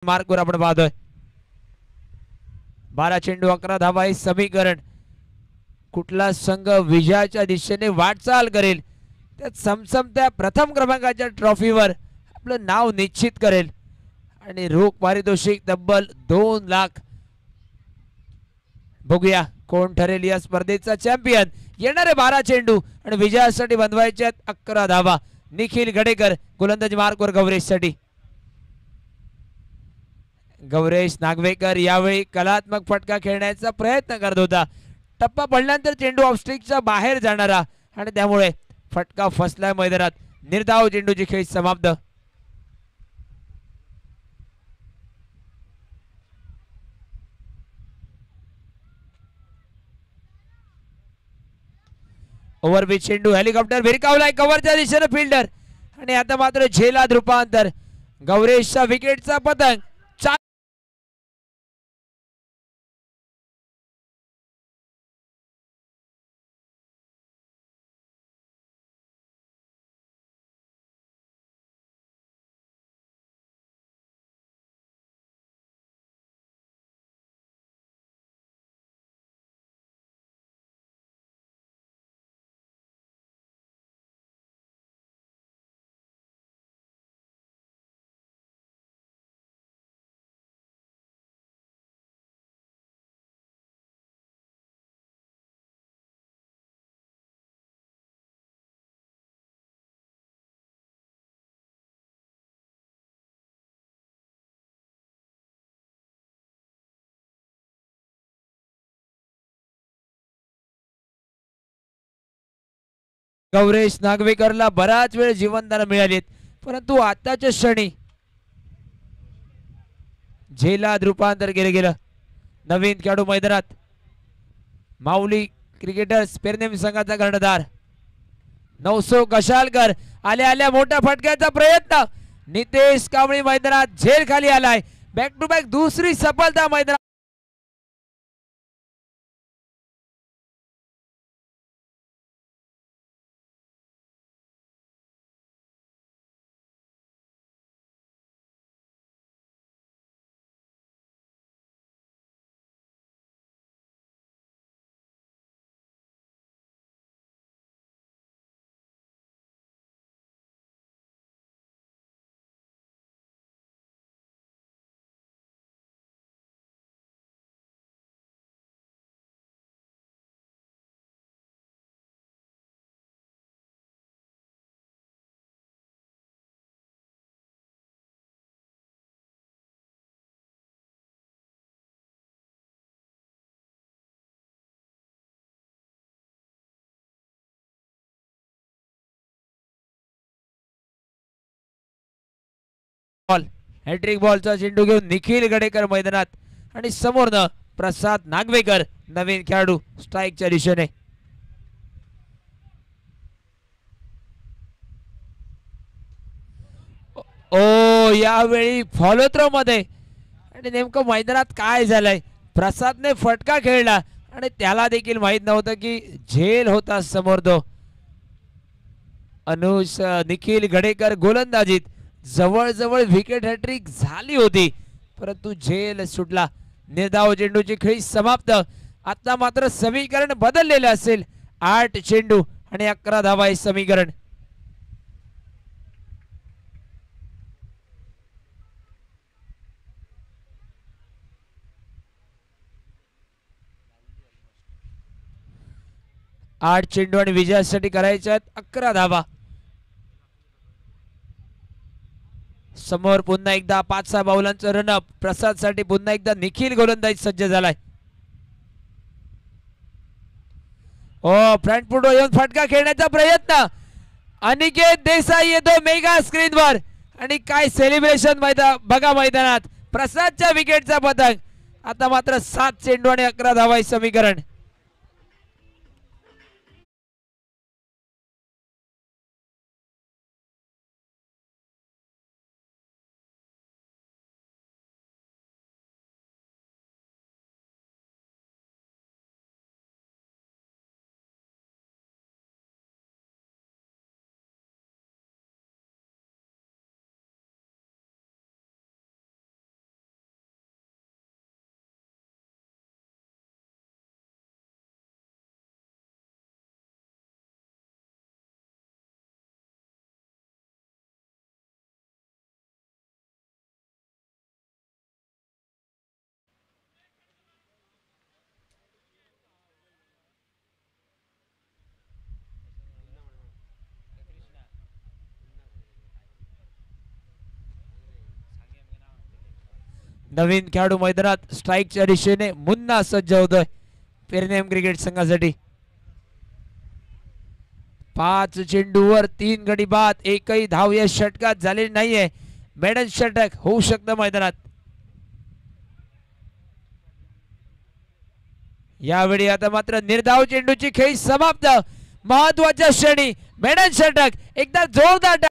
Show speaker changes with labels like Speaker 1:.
Speaker 1: मार्कवर आपण पाहतोय 12 चेंडू 11 धावा हे समीकरण कुठला संघ विजयाच्या दिशेने वाटचाल करेल त्यात समसमत्या प्रथम क्रमांकाच्या ट्रॉफीवर आपलं नाव निश्चित करेल आणि रोख पारितोषिक तब्बल 2 लाख बघूया कोण ठरेल या स्पर्धेचा चॅम्पियन येणारे 12 चेंडू आणि विजयासाठी बनवायचे 11 धावा निखिल गडेकर गोलंदाजी मार्कवर गौरेशसाठी गौरेश नागवेकर यावेळी कलात्मक फटका खेळण्याचा प्रयत्न करत होता टप्पा पडल्यानंतर चेंडू ऑफस्ट्रिकच्या बाहेर जाणारा आणि त्यामुळे फटका फसला मैदानात निर्धाव चेंडूची खेळ समाप्त ओव्हरपिच चेंडू हेलिकॉप्टर भिरकावलाय कव्हरच्या दिशेने फिल्डर आणि आता मात्र झेलात रूपांतर गौरेशच्या विकेटचा पतंग गौरेश नागवेकरला बराच वेळ जीवनदान मिळालीत परंतु आताच्या क्षणी झेलात रूपांतर केले गेलं नवीन खेळाडू मैदानात माऊली क्रिकेटर्स पेरनेम संघाचा कर्णधार नवसो कशालकर आल्या आल्या मोठ्या फटक्याचा प्रयत्न नितेश कांबळी मैदानात झेल खाली आलाय बॅक टू बॅक दुसरी सफलता मैदानात बॉल हॅट्रिक बॉलचा चेंडू घेऊन निखिल गडेकर मैदानात आणि समोरनं प्रसाद नागवेकर नवीन खेळाडू स्ट्राईकच्या दिशेने ओ यावेळी फॉलो थ्रो मध्ये आणि नेमकं मैदानात काय झालंय प्रसादने फटका खेळला आणि त्याला देखील माहित नव्हतं की झेल होता समोर तो अनुष निखिल गडेकर गोलंदाजीत जवळजवळ विकेट हॅट्रिक झाली होती परंतु झेल सुटला निर्धाव चेंडूची खेळी समाप्त आता मात्र समीकरण बदललेले असेल 8 चेंडू आणि 11 धावा हे समीकरण 8 चेंडू आणि विजयासाठी करायच्या आहेत 11 धावा समोर पुन्हा एकदा 5-6 बाउलांचं रनअप प्रसाद साठी पुन्हा एकदा निखिल गोलंदाज सज्ज झालाय ओ फ्रंट फुट येऊन फटका खेळण्याचा प्रयत्न अनिकेत देसाई येतो मेगा स्क्रीनवर आणि काय सेलिब्रेशन बघा मैदानात प्रसादच्या विकेटचा पतंग आता मात्र 7 चेंडू आणि 11 धावा समीकरण नवीन खेळाडू मैदानात स्ट्राईकच्या दिशेने मुन्ना सज्ज होतोय पेरनेम क्रिकेट संघासाठी. 5 चेंडूवर 3 गडी बाद, एकही धाव या षटकात झालेली नाहीये. मेडन षटक होऊ शकतं मैदानात. यावेळी आता मात्र निर्धाव चेंडूची खेळी समाप्त. महत्वाच्या क्षणी मेडन षटक, एकदा जोरदार